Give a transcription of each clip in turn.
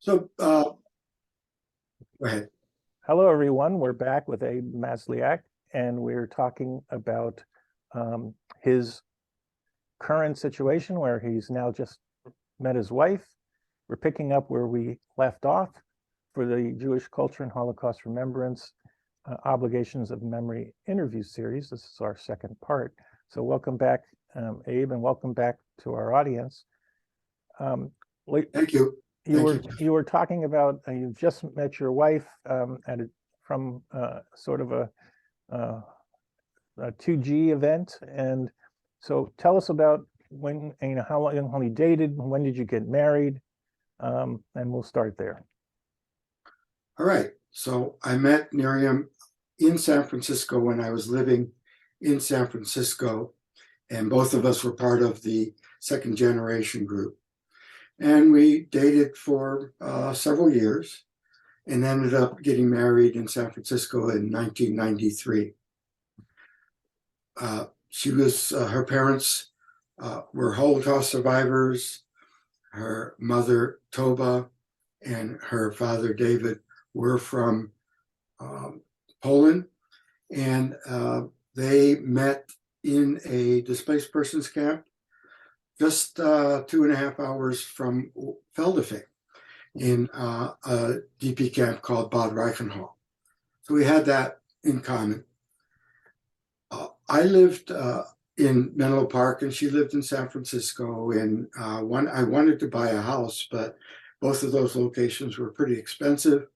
So, go ahead. Hello, everyone. We're back with Abe and Miriam, and we're talking about his current situation where he's now just met his wife. We're picking up where we left off for the Jewish Culture and Holocaust Remembrance Obligations of Memory interview series. This is our second part. So welcome back, Abe, and welcome back to our audience. Thank you. You were talking about you just met your wife from sort of a 2G event, and so tell us about when how long you dated, when did you get married, and we'll start there. All right. So I met Miriam in San Francisco when I was living in San Francisco, and both of us were part of the second generation group. And we dated for several years and ended up getting married in San Francisco in 1993. Her parents were Holocaust survivors. Her mother, Toba, and her father, David, were from Poland. And they met in a displaced persons camp just 2.5 hours from Feldafing in a DP camp called Bad Reichenhall. So we had that in common. I lived in Menlo Park and she lived in San Francisco, and I wanted to buy a house, but both of those locations were pretty expensive.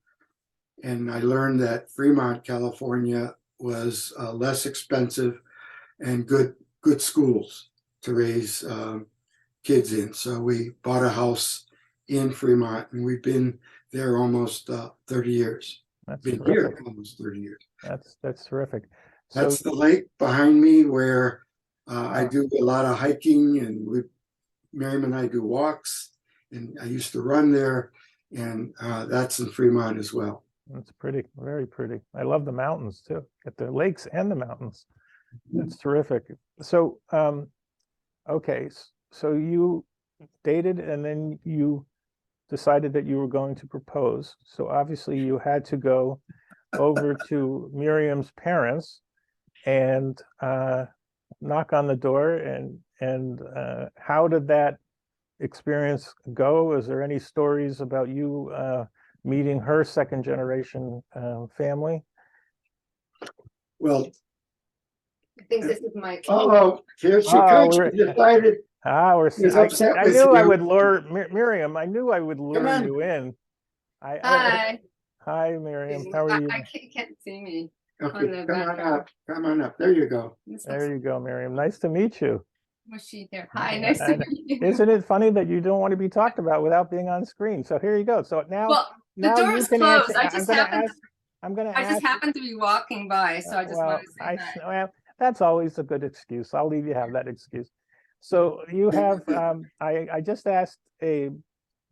And I learned that Fremont, California was less expensive and good schools to raise kids in. So we bought a house in Fremont, and we've been there almost 30 years. That's been terrific. Here almost 30 years. That's terrific. So, that's the lake behind me where I do a lot of hiking, and Miriam and I do walks, and I used to run there, and that's in Fremont as well. That's pretty, very pretty. I love the mountains too, at the lakes and the mountains. That's terrific. So, okay, so you dated and then you decided that you were going to propose. So obviously you had to go over to Miriam's parents and knock on the door. And how did that experience go? Is there any stories about you meeting her second generation family? Well, I think this is my. oh, here she comes. She decided. I knew I would lure Miriam. I knew I would lure you in. Hi. Hi, Miriam. How are you? I can't see me. Okay, come on up. There you go. There you go, Miriam. Nice to meet you. Was she there? Hi, nice to meet you. Isn't it funny that you don't want to be talked about without being on screen? So here you go. So now, the door is closed. I just just happened to be walking by, so I just wanted to say hi. Well, that's always a good excuse. I'll leave you have that excuse. So you have, I just asked Abe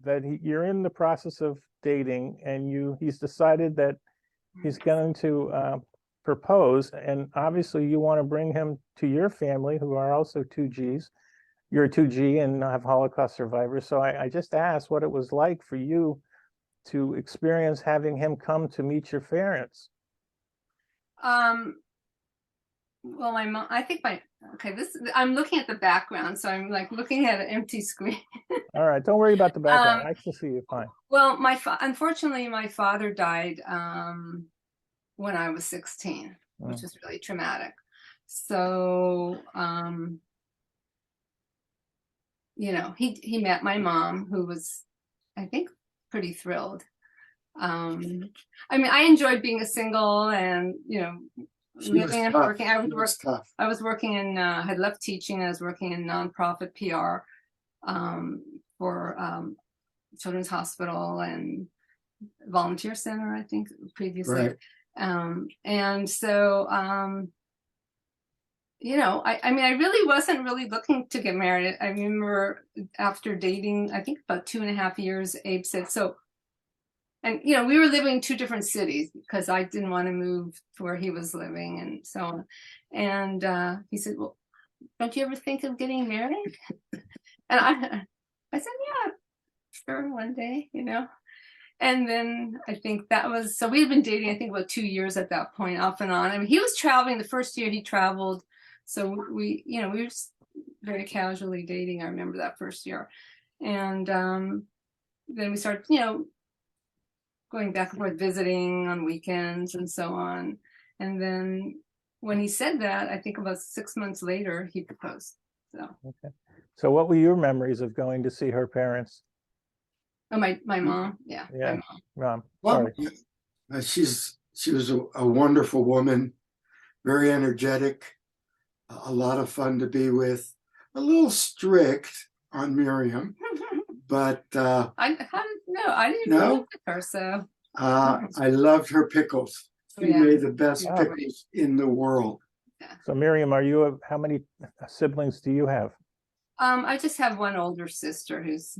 that you're in the process of dating, and he's decided that he's going to propose, and obviously you want to bring him to your family, who are also 2Gs. You're a 2G and have Holocaust survivors. So I just asked what it was like for you to experience having him come to meet your parents. Well, my mom, I'm looking at the background, so I'm like looking at an empty screen. All right, don't worry about the background. I can see you fine. Well, unfortunately, my father died when I was 16, which was really traumatic. So, he met my mom, who was, I think, pretty thrilled. I mean, I enjoyed being a single and, living and working. I was working in, had left teaching. I was working in nonprofit PR for Children's Hospital and Volunteer Center, I think, previously. Right. And so, I really wasn't really looking to get married. I remember after dating, I think about 2.5 years, Abe said, so, and, we were living in 2 different cities because I didn't want to move to where he was living and so on. And he said, well, don't you ever think of getting married? And I said, yeah, sure, one day, And then I think that was, so we had been dating, I think about 2 years at that point, off and on. I mean, he was traveling the first year he traveled. So we, we were just very casually dating. I remember that first year. And then we started, going back and forth, visiting on weekends and so on. And then when he said that, I think about 6 months later, he proposed. So, Okay. So what were your memories of going to see her parents? oh, my mom, yeah, Yeah. my mom. Ron, Well, sorry. she was a wonderful woman, very energetic, a lot of fun to be with, a little strict on Miriam, but I didn't No? live with her, so I loved her pickles. She Yeah. made the best Yeah. pickles in the world. So Miriam, how many siblings do you have? I just have one older sister who's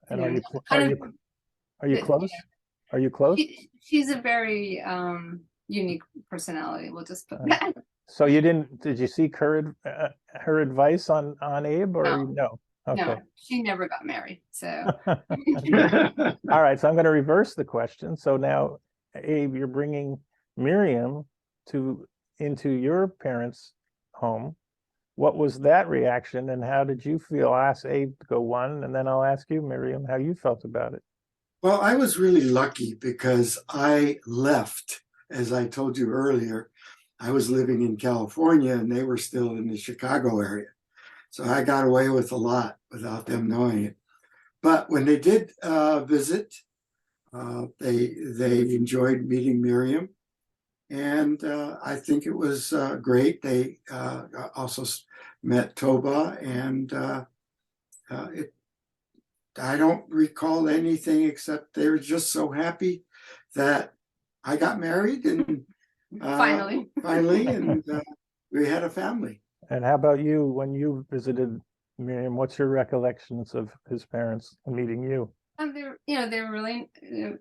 And Yeah. are you Yeah. close? Are you close? she's a very unique personality. We'll just put that. So did you seek her advice on Abe, or No. no? Okay. No, she never got married. So All right, so I'm going to reverse the question. So now, Abe, you're bringing Miriam into your parents' home. What was that reaction, and how did you feel? I'll ask Abe to go one, and then I'll ask you, Miriam, how you felt about it. Well, I was really lucky because I left, as I told you earlier. I was living in California and they were still in the Chicago area. So I got away with a lot without them knowing it. But when they did visit, they enjoyed meeting Miriam. And I think it was great. They also met Toba, and I don't recall anything except they were just so happy that I got married and finally, and we had a family. And how about you, when you visited Miriam? What's your recollections of his parents meeting you? they were really,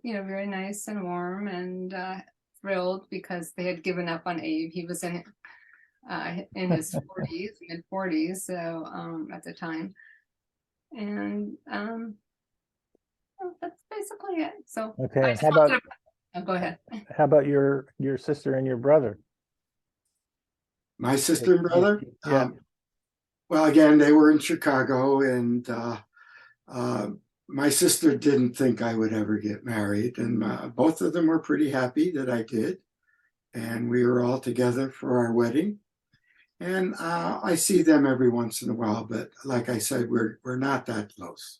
very nice and warm and thrilled because they had given up on Abe. He was in his 40s, mid 40s, so at the time. And that's basically it. So Okay, go ahead. how about your sister and your brother? My sister and brother? Yeah. Well, again, they were in Chicago, and my sister didn't think I would ever get married. And both of them were pretty happy that I did. And we were all together for our wedding. And I see them every once in a while, but like I said, we're not that close.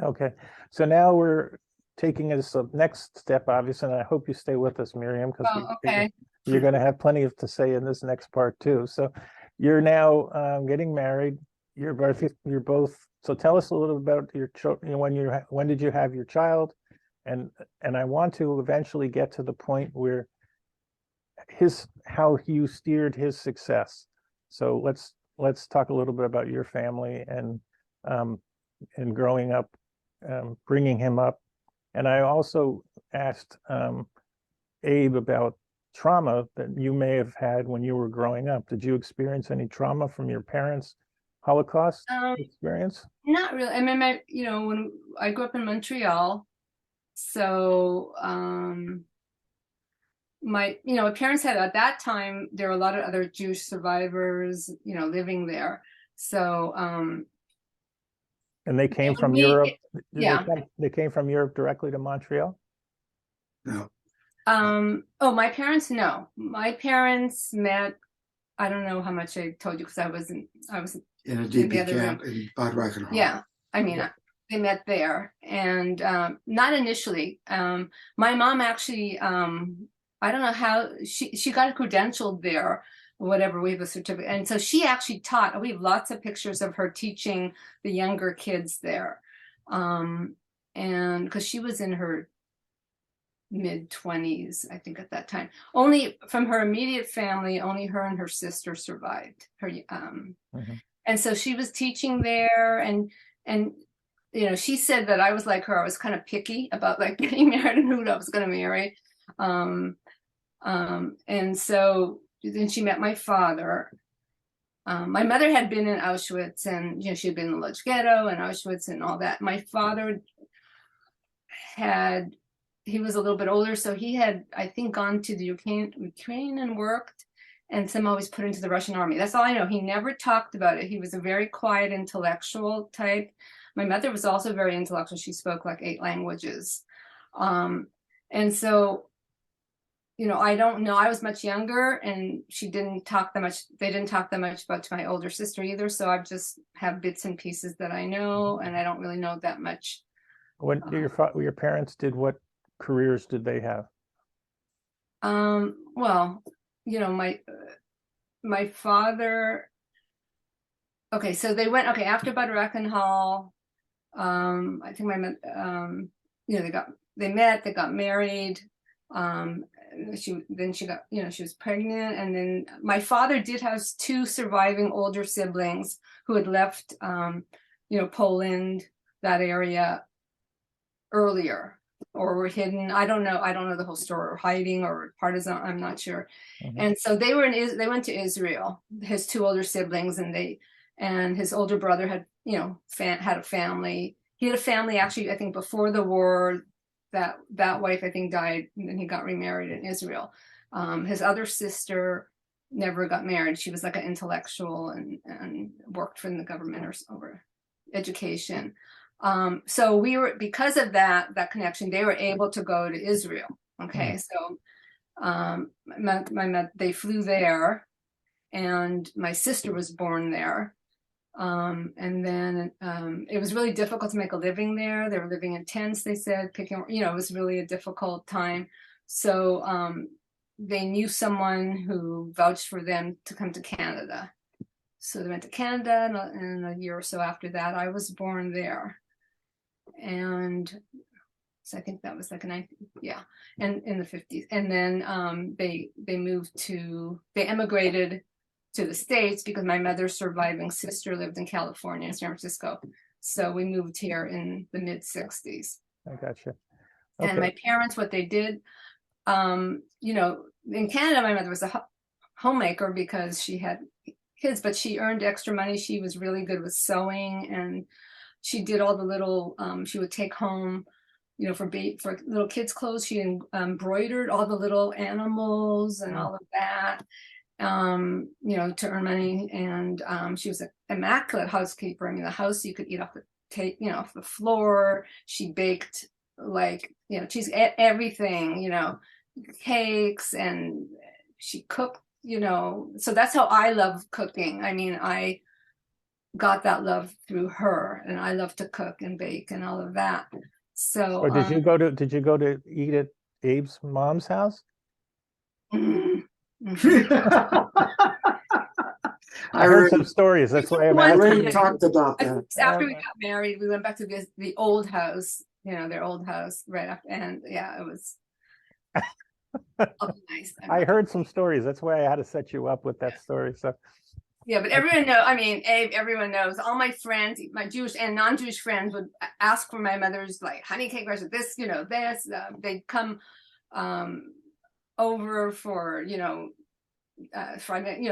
Okay, so now we're taking us the next step, obviously, and I hope you stay with us, Miriam, because Okay. you're going to have plenty to say in this next part too. So you're now getting married. You're both. So tell us a little about your children. When did you have your child? And I want to eventually get to the point where how you steered his success. So let's talk a little bit about your family and growing up, bringing him up. And I also asked Abe about trauma that you may have had when you were growing up. Did you experience any trauma from your parents' Holocaust experience? Not really. I mean, when I grew up in Montreal, so my parents had, at that time, there were a lot of other Jewish survivors, living there. So and they came from Europe. Yeah. They came from Europe directly to Montreal? No. Oh, my parents, no. My parents met, I don't know how much I told you because I was in In a DP camp in Bad Reichenhall. Yeah. I mean, they met there, and not initially. My mom actually, I don't know how she got credentialed there, or whatever. We have a certificate, and so she actually taught. We have lots of pictures of her teaching the younger kids there, and because she was in her mid-20s, I think, at that time. Only from her immediate family, only her and her sister survived. And so she was teaching there, and she said that I was like her. I was kind of picky about like getting married and who I was going to marry. And so then she met my father. My mother had been in Auschwitz, and she had been in the Lodz Ghetto and Auschwitz and all that. My father he was a little bit older, so he had, I think, gone to the Ukraine and worked, and somehow was put into the Russian army. That's all I know. He never talked about it. He was a very quiet intellectual type. My mother was also very intellectual. She spoke like 8 languages. And so, I don't know. I was much younger, and they didn't talk that much about my older sister either. So I just have bits and pieces that I know, and I don't really know that much. When your parents did, what careers did they have? Well, my father. Okay, so they went. Okay, after Bud Hall, I think they met, they got married. She was pregnant, and then my father did have 2 surviving older siblings who had left, Poland, that area earlier, or were hidden. I don't know the whole story, or hiding, or partisan. I'm not sure. Mm-hmm. And so they went to Israel. His 2 older siblings, and his older brother had had a family. He had a family actually, I think, before the war. That wife, I think, died, and then he got remarried in Israel. His other sister never got married. She was like an intellectual and worked for the government or education. So because of that connection, they were able to go to Israel. Okay, so they flew there, and my sister was born there. And then it was really difficult to make a living there. They were living in tents, they said, it was really a difficult time. So they knew someone who vouched for them to come to Canada. So they went to Canada, and a year or so after that, I was born there. And so I think that was like and in the 50s. And then they emigrated to the States because my mother's surviving sister lived in California, in San Francisco. So we moved here in the mid 60s. I gotcha. Okay. And my parents, what they did, in Canada, my mother was a homemaker because she had kids, but she earned extra money. She was really good with sewing, and she did all the little, she would take home, for little kids' clothes. She embroidered all the little animals and all of that. To earn money, and she was an immaculate housekeeper. I mean, the house you could eat off off the floor. She baked cheese, everything, cakes, and she cooked. So that's how I love cooking. I mean, I got that love through her, and I love to cook and bake and all of that. So, did you go to eat at Abe's mom's house? I heard some stories. That's why I'm asking. We talked about that. After we got married, we went back to the old house, their old house right after, and it was nice. I heard some stories. That's why I had to set you up with that story. So yeah, but everyone knows. I mean, Abe, everyone knows. All my friends, my Jewish and non-Jewish friends, would ask for my mother's honey cake recipe. This, this. They'd come over for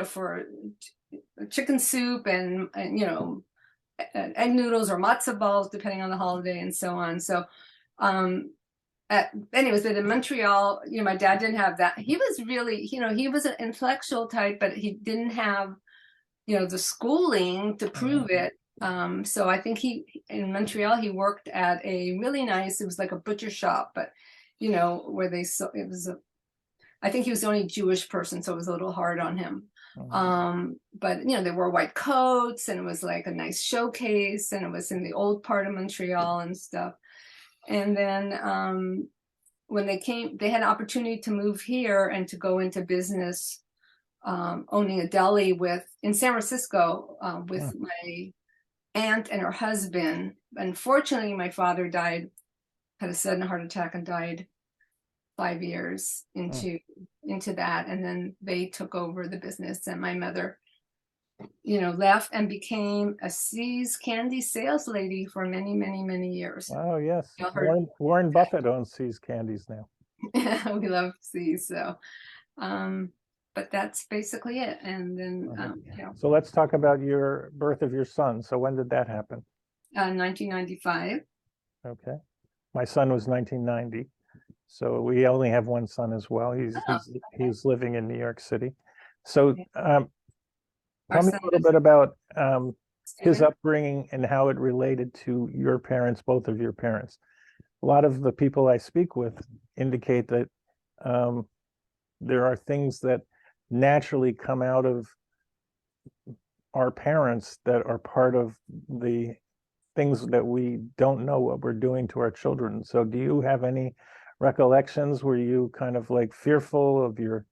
for chicken soup and egg noodles or matzo balls, depending on the holiday, and so on. So anyways, in Montreal, my dad didn't have that. He was really, he was an intellectual type, but he didn't have the schooling to prove it. So I think in Montreal, he worked at a really nice, it was like a butcher shop, but where I think he was the only Jewish person, so it was a little hard on him. But they wore white coats, and it was like a nice showcase, and it was in the old part of Montreal and stuff. And then when they came, they had an opportunity to move here and to go into business, owning a deli in San Francisco with my aunt and her husband. Unfortunately, my father had a sudden heart attack and died 5 years into that, and then they took over the business, and my mother left and became a See's candy sales lady for many, many, many years. Oh yes, Warren Buffett owns See's Candies now. We love See's, so but that's basically it. And then so let's talk about your birth of your son. So when did that happen? 1995. Okay. my son was 1990, so we only have one son as well. He's living in New York City. So tell me a little bit about his upbringing and how it related to your parents, both of your parents. A lot of the people I speak with indicate that there are things that naturally come out of our parents that are part of the things that we don't know what we're doing to our children. So do you have any recollections? Were you kind of like fearful of your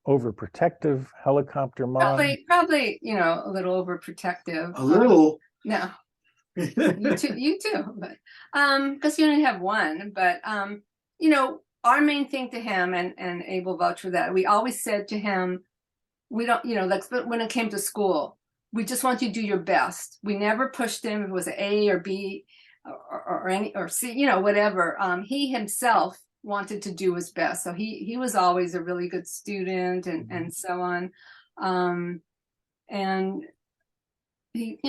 overprotective helicopter mom? Probably, a little overprotective. A little. No, you too, but because you only have one. But our main thing to him, and Abe will vouch for that. We always said to him, we don't, like when it came to school, we just want you to do your best. We never pushed him if it was an A or B or any or C, whatever. He himself wanted to do his best, so he was always a really good student and so on. And he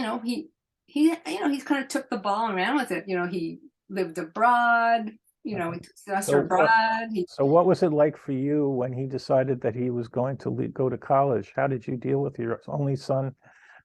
he kind of took the ball and ran with it. He lived abroad. He took us abroad. So what was it like for you when he decided that he was going to go to college? How did you deal with your only son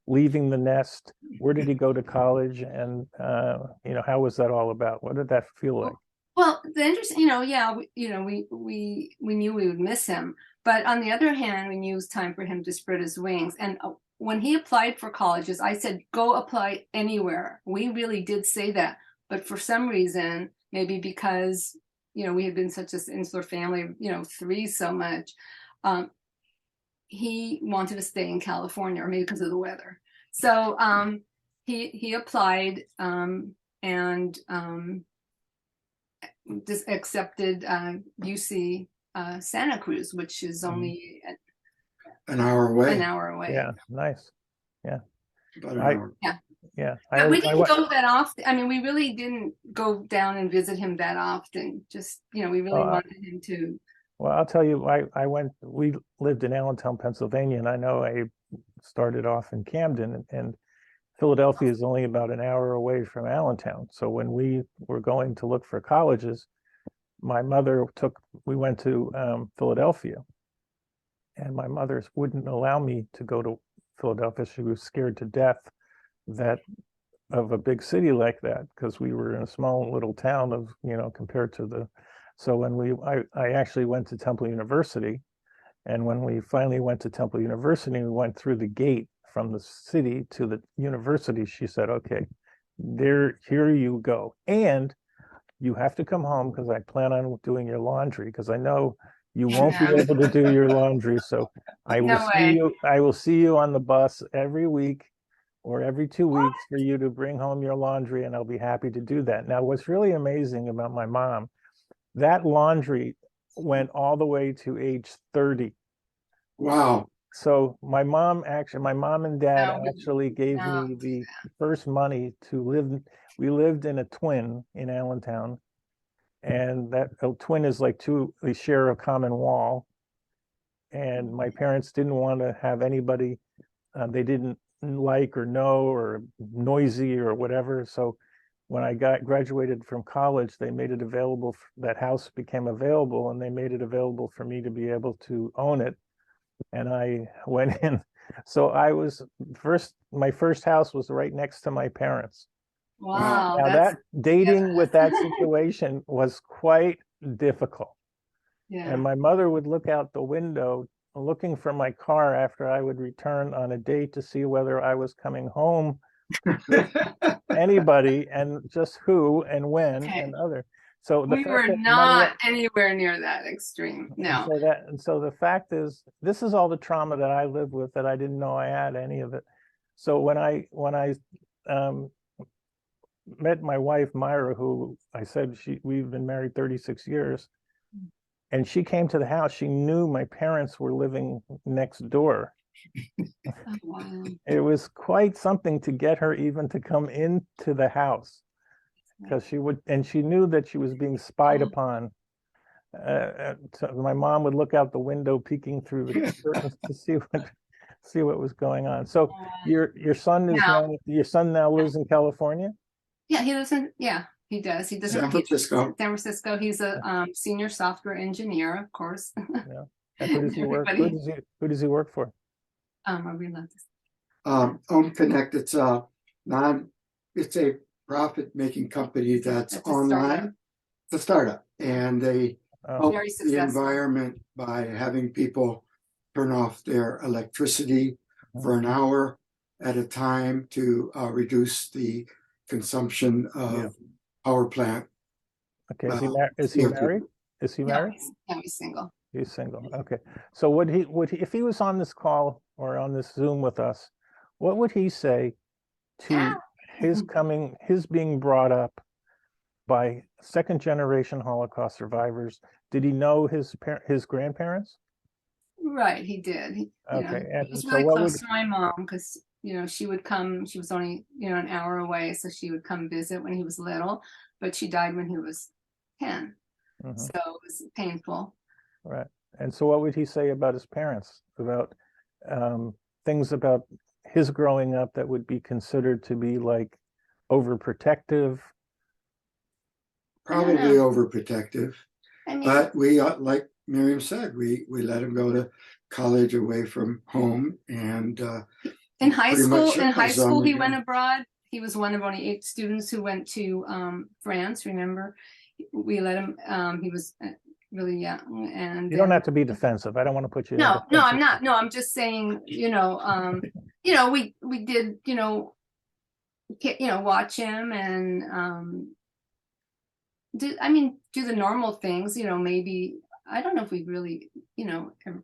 leaving the nest? Where did he go to college? And how was that all about? What did that feel like? Well, the interesting, we knew we would miss him, but on the other hand, we knew it was time for him to spread his wings. And when he applied for colleges, I said, go apply anywhere. We really did say that, but for some reason, maybe because we had been such an insular family, three so much, he wanted to stay in California, or maybe because of the weather. So he applied and just accepted UC Santa Cruz, which is only an hour away. Yeah, nice. Yeah. About an hour. Yeah. But we didn't go that often. I mean, we really didn't go down and visit him that often. Just, we really wanted him to. Well, I'll tell you, we lived in Allentown, Pennsylvania, and I know I started off in Camden, and Philadelphia is only about an hour away from Allentown. So when we were going to look for colleges, my mother we went to Philadelphia, and my mother wouldn't allow me to go to Philadelphia. She was scared to death of a big city like that, because we were in a small little town of, compared to so when I actually went to Temple University, and when we finally went to Temple University, we went through the gate from the city to the university. She said, okay, here you go. And you have to come home, because I plan on doing your laundry, because I know you won't be able to do your laundry. So I will see you on the bus every week or every 2 weeks for you to bring home your laundry, and I'll be happy to do that. Now, what's really amazing about my mom, that laundry went all the way to age 30. Wow. So my mom and dad actually gave me the first money to live. We lived in a twin in Allentown, and that twin is like we share a common wall. And my parents didn't want to have anybody they didn't like or know, or noisy or whatever. So when I graduated from college, they made it available. That house became available, and they made it available for me to be able to own it. And I went in. So my first house was right next to my parents. Wow. Now that dating with that situation was quite difficult. Yeah. And my mother would look out the window looking for my car after I would return on a date to see whether I was coming home with anybody, and just who and when and other. So we were not anywhere near that extreme. No. So the fact is, this is all the trauma that I lived with, that I didn't know I had any of it. So when I met my wife Myra, who I said we've been married 36 years, and she came to the house, she knew my parents were living next door. Oh, wow. It was quite something to get her even to come into the house, because she knew that she was being spied upon. So my mom would look out the window, peeking through the curtains to see what was going on. So your son now lives in California? Yeah, he lives in He does. He doesn't. San Francisco. San Francisco. He's a senior software engineer, of course. Yeah. And who does he work? Everybody. Who does he work for? Are we allowed to say? Home Connect. It's a profit-making company that's It's a online. startup. It's a startup, and they help Very the successful. environment by having people turn off their electricity for an hour at a time to reduce the consumption of power plant. Okay. Is he married? Is he married? No, he's single. He's single. Okay. So if he was on this call or on this Zoom with us, what would he say to his being brought up by second generation Holocaust survivors? Did he know his grandparents? Right, he did. Okay. He And was so really what close would to my mom because she would come. She was only an hour away, so she would come visit when he was little. But she died when he was 10, so it was painful. Right. And so what would he say about his parents, about things about his growing up that would be considered to be like overprotective? Probably overprotective. I mean, But we, like Miriam said, we let him go to college away from home, and in high school he yeah. went abroad. He was one of only 8 students who went to France. Remember, we let him. He was really young, and You don't have to be defensive. I don't want to put you. No, I'm not. No, I'm just saying. We did. Watch him and do the normal things. Maybe I don't know if we really ever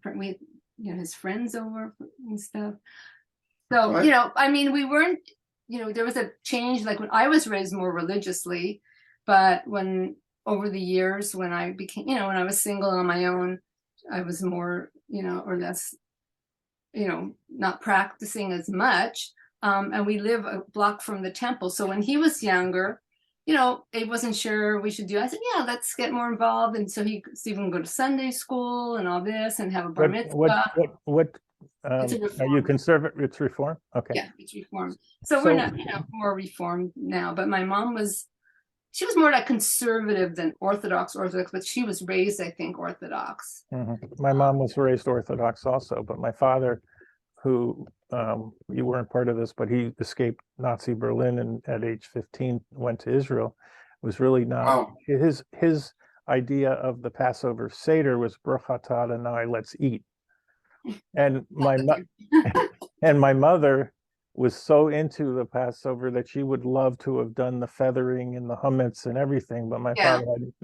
his friends over and stuff. So we weren't. There was a change. Like when I was raised more religiously, but when over the years when I became, when I was single on my own, I was more, or less, not practicing as much. And we live a block from the temple. So when he was younger, Abe wasn't sure we should do. I said, yeah, let's get more involved. And so Stephen would go to Sunday school and all this and have a bar mitzvah. Are you conservative? It's reform? Okay. Yeah, it's reform. So we're not, more reformed now. But my mom she was more like conservative than Orthodox, but she was raised, I think, Orthodox. My mom was raised Orthodox also, but my father, who you weren't part of this, but he escaped Nazi Berlin and at age 15 went to Israel, was really not. Wow. His idea of the Passover Seder was Baruch atah Adonai, let's eat. And my mother was so into the Passover that she would love to have done the feathering and the hummus and everything, but my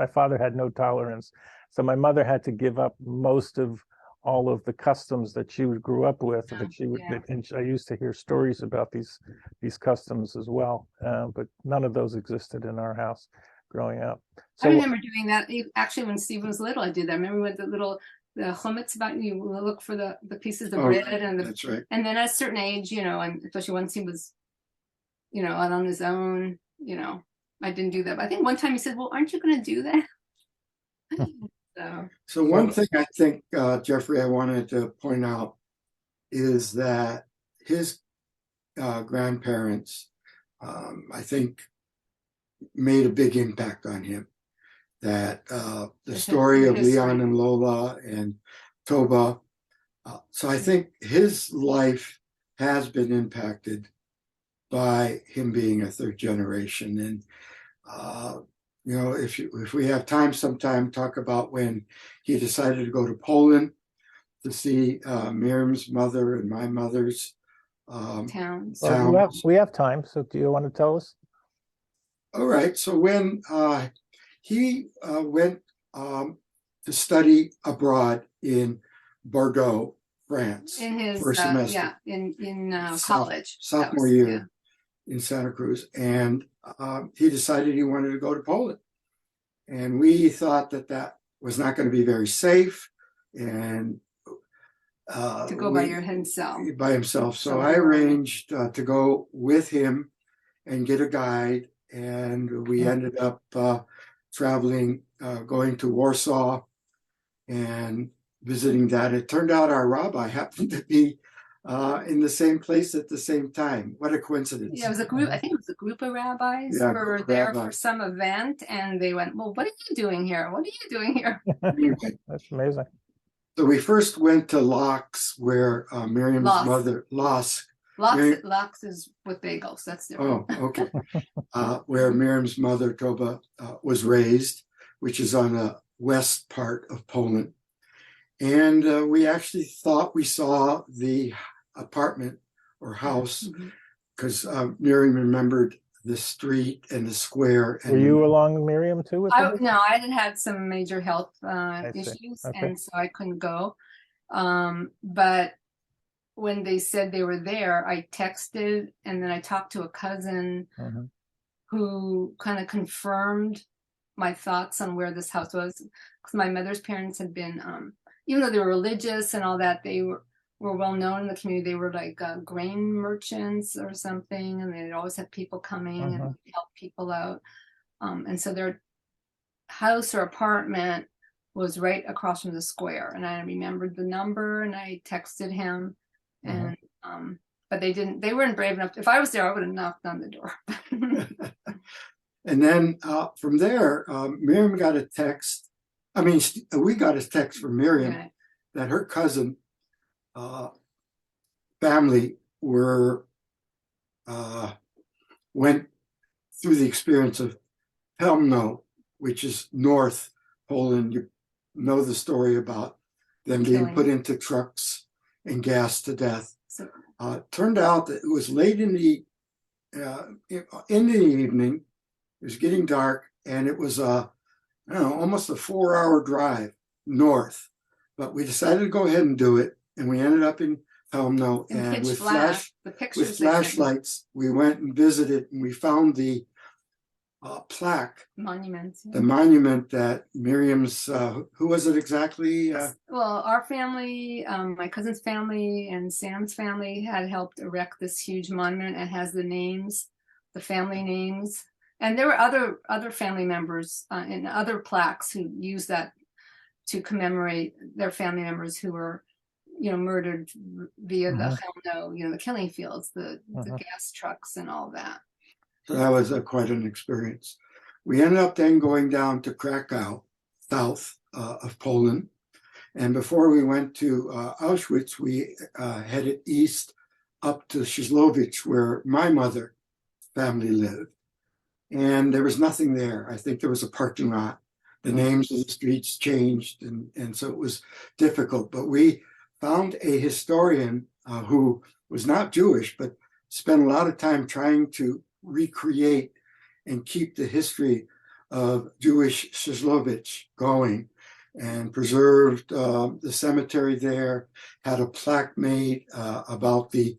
father had no tolerance. So my mother had to give up most of all of the customs that she grew up with. And I used to hear stories about these customs as well, but none of those existed in our house growing up. So I remember doing that. Actually, when Steve was little, I did that. I remember with the chametz about you look for the pieces of bread and that's right. And then at a certain age, and especially once he was, out on his own, I didn't do that. But I think one time he said, "Well, aren't you going to do that?" So one thing I think, Jeffrey, I wanted to point out is that his grandparents, I think, made a big impact on him. That the story of Leon and Lola and Toba. So I think his life has been impacted by him being a third generation. And, if we have time sometime, talk about when he decided to go to Poland to see Miriam's mother and my mother's towns. Well, we have time. So do you want to tell us? All right. So when he went to study abroad in Bordeaux, France, in his for a semester. In college, sophomore year in Santa Cruz, and he decided he wanted to go to Poland, and we thought that was not going to be very safe, and to go by himself. So I arranged to go with him and get a guide, and we ended up traveling, going to Warsaw and visiting that. It turned out our rabbi happened to be in the same place at the same time. What a coincidence. Yeah, it was a group, I think it was a group of rabbis Yeah, who were group of there rabbis. for some event, and they went, well, what are you doing here? What are you doing here? Anyway, That's amazing. so we first went to Locke's, where Miriam's Lost. mother, Lost. Lox is with bagels. That's different. Oh, okay. Where Miriam's mother, Toba, was raised, which is on the west part of Poland. And we actually thought we saw the apartment or house because Miriam remembered the street and the square. And Were you along Miriam too with her? No, I had some major health see. issues, Okay. and so I couldn't go. But when they said they were there, I texted, and then I talked to a cousin who kind of confirmed my thoughts on where this house was. Because my mother's parents had been, even though they were religious and all that, they were well known in the community. They were like grain merchants or something, and they'd always have people coming and help people out. And so their house or apartment was right across from the square, and I remembered the number, and I texted him, and but they weren't brave enough. If I was there, I would have knocked on the door. And then from there, Miriam got a text. I mean, we got a text from Miriam that her cousin family went through the experience of Pelmno, which is North Poland. You know the story about them being put into trucks and gassed to death. So, turned out that it was late in the evening. It was getting dark, and it was almost a 4-hour drive north. But we decided to go ahead and do it, and we ended up in Pelmno, and with flashlights, we went and visited, and we found the plaque monument. The monument that Miriam's, who was it exactly? Well, our family, my cousin's family and Sam's family had helped erect this huge monument. It has the names, the family names. And there were other family members in other plaques who used that to commemorate their family members who were, murdered via the Chelmno, the killing fields, the gas trucks and all that. So that was quite an experience. We ended up then going down to Krakow, south of Poland. And before we went to Auschwitz, we headed east up to Szysłowicz, where my mother family lived. And there was nothing there. I think there was a parking lot. The names of the streets changed, and so it was difficult. But we found a historian who was not Jewish, but spent a lot of time trying to recreate and keep the history of Jewish Szysłowicz going, and preserved the cemetery there, had a plaque made about the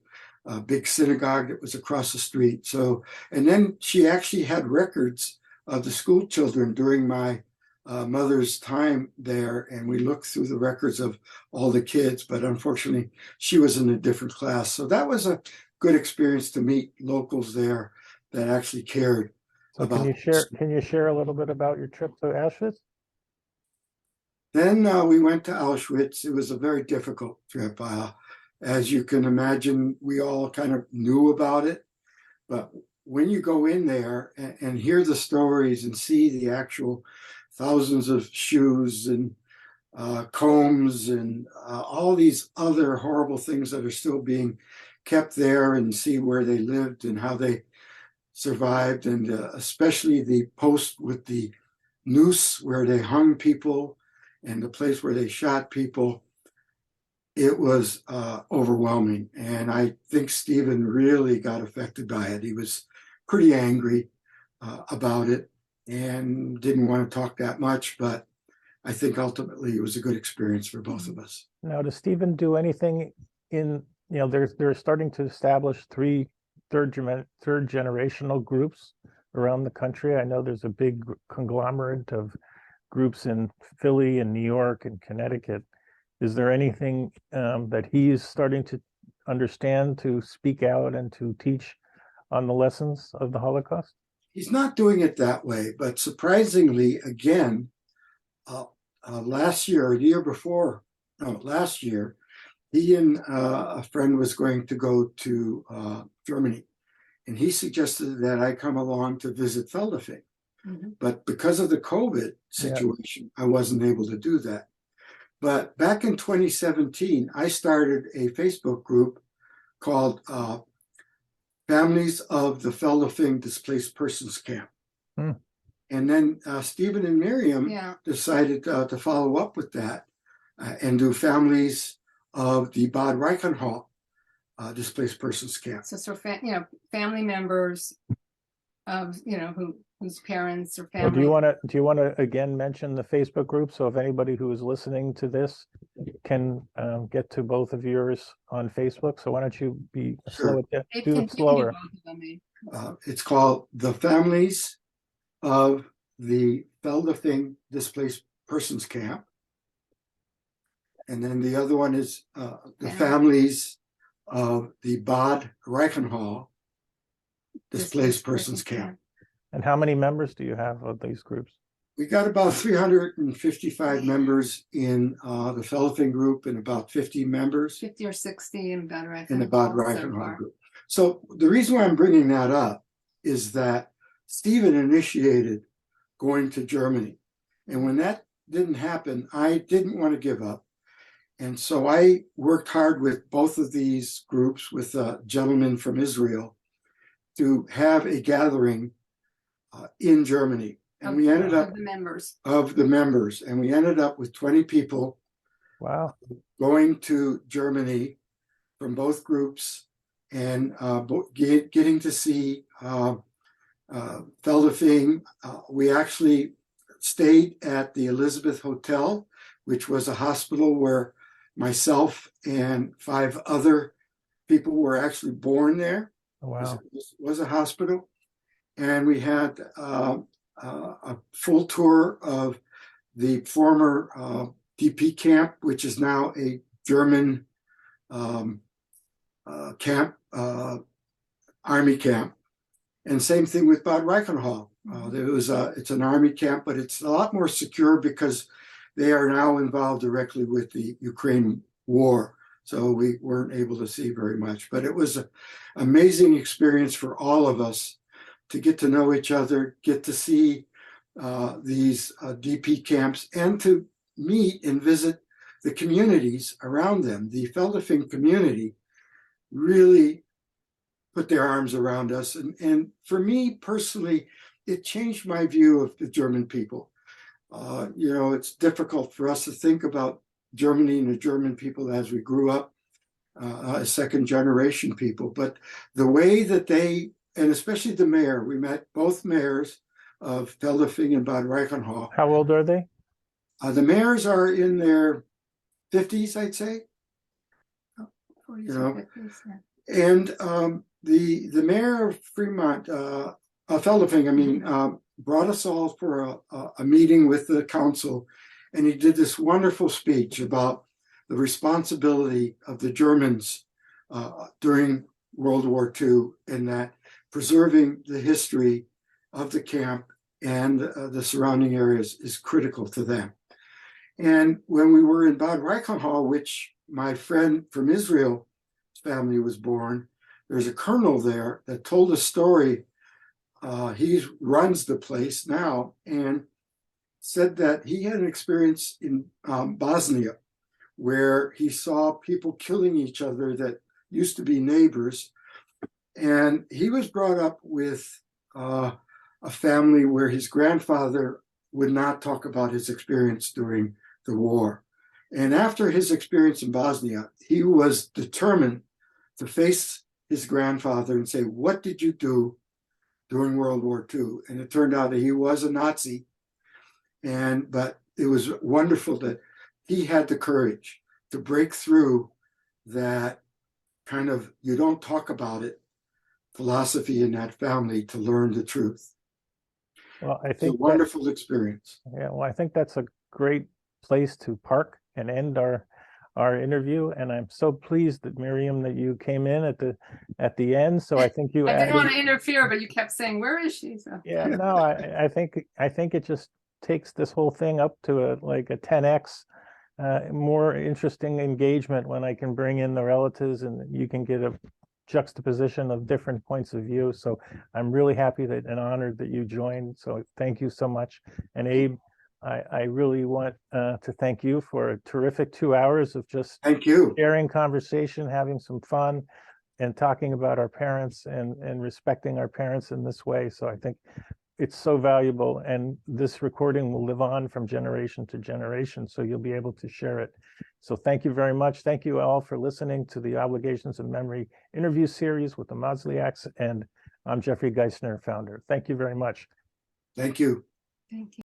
big synagogue that was across the street. So, and then she actually had records of the school children during my mother's time there, and we looked through the records of all the kids, but unfortunately she was in a different class. So that was a good experience to meet locals there that actually cared. So about. Can you share a little bit about your trip to Auschwitz? Then we went to Auschwitz. It was a very difficult trip. As you can imagine, we all kind of knew about it, but when you go in there and hear the stories and see the actual thousands of shoes and combs and all these other horrible things that are still being kept there, and see where they lived and how they survived, and especially the post with the noose where they hung people and the place where they shot people, it was overwhelming. And I think Stephen really got affected by it. He was pretty angry about it and didn't want to talk that much, but I think ultimately it was a good experience for both of us. Now, does Stephen do anything in, they're starting to establish third generational groups around the country. I know there's a big conglomerate of groups in Philly and New York and Connecticut. Is there anything that he's starting to understand, to speak out and to teach on the lessons of the Holocaust? He's not doing it that way, but surprisingly, again, last year, or the year before, no, last year, he and a friend was going to go to Germany, and he suggested that I come along to visit Feldafing. But because of the COVID situation, I wasn't able to do that. But back in 2017, I started a Facebook group called Families of the Feldafing Displaced Persons Camp. And then Stephen and Miriam decided to follow up with that and do Families of the Bad Reichenhall Displaced Persons Camp. So family members of, whose parents or Well, family. do you want to again mention the Facebook group? So if anybody who is listening to this can get to both of yours on Facebook. So why don't you be slow at that? Do it slower. It's called The Families of the Feldafing Displaced Persons Camp. And then the other one is the Families of the Bad Reichenhall Displaced Persons Camp. And how many members do you have of these groups? We got about 355 members in the Feldafing group and about 50 members 50 or 60 in Bad Reichenhall. In the Bad Reichenhall group. So the reason why I'm bringing that up is that Stephen initiated going to Germany. And when that didn't happen, I didn't want to give up. And so I worked hard with both of these groups with a gentleman from Israel to have a gathering in Germany. And we ended up of the members, and we ended up with 20 people. Wow. Going to Germany from both groups and getting to see Feldafing. We actually stayed at the Elizabeth Hotel, which was a hospital where myself and 5 other people were actually born there. Oh, wow. It was a hospital. And we had a full tour of the former DP camp, which is now a German camp, army camp. And same thing with Bad Reichenhall. It's an army camp, but it's a lot more secure because they are now involved directly with the Ukraine war. So we weren't able to see very much, but it was an amazing experience for all of us to get to know each other, get to see these DP camps, and to meet and visit the communities around them. The Feldafing community really put their arms around us. And for me personally, it changed my view of the German people. It's difficult for us to think about Germany and the German people as we grew up as second generation people. But the way that they, and especially the mayor, we met both mayors of Feldafing and Bad Reichenhall. How old are they? The mayors are in their 50s, I'd say. 40s or 50s, yeah. And the mayor of Fremont, Feldafing, brought us all for a meeting with the council, and he did this wonderful speech about the responsibility of the Germans during World War II, and that preserving the history of the camp and the surrounding areas is critical to them. And when we were in Bad Reichenhall, which my friend from Israel's family was born, there's a colonel there that told a story. He runs the place now, and said that he had an experience in Bosnia where he saw people killing each other that used to be neighbors. And he was brought up with a family where his grandfather would not talk about his experience during the war. And after his experience in Bosnia, he was determined to face his grandfather and say, "What did you do during World War II?" And it turned out that he was a Nazi. But it was wonderful that he had the courage to break through that kind of you don't talk about it philosophy in that family to learn the truth. Well, I think it's a wonderful experience. Yeah, well, I think that's a great place to park and end our interview. And I'm so pleased that Miriam, that you came in at the end. So I think you I didn't want to interfere, but you kept saying, "Where is she?" So. Yeah, no, I think it just takes this whole thing up to a 10x more interesting engagement when I can bring in the relatives and you can get a juxtaposition of different points of view. So I'm really happy that and honored that you joined. So thank you so much. And Abe, I really want to thank you for a terrific 2 hours of just Thank you. sharing conversation, having some fun, and talking about our parents and respecting our parents in this way. So I think it's so valuable, and this recording will live on from generation to generation, so you'll be able to share it. So thank you very much. Thank you all for listening to the Obligations of Memory interview series with the Mizliachs, and I'm Jeffrey Giesener, founder. Thank you very much. Thank you. Thank you.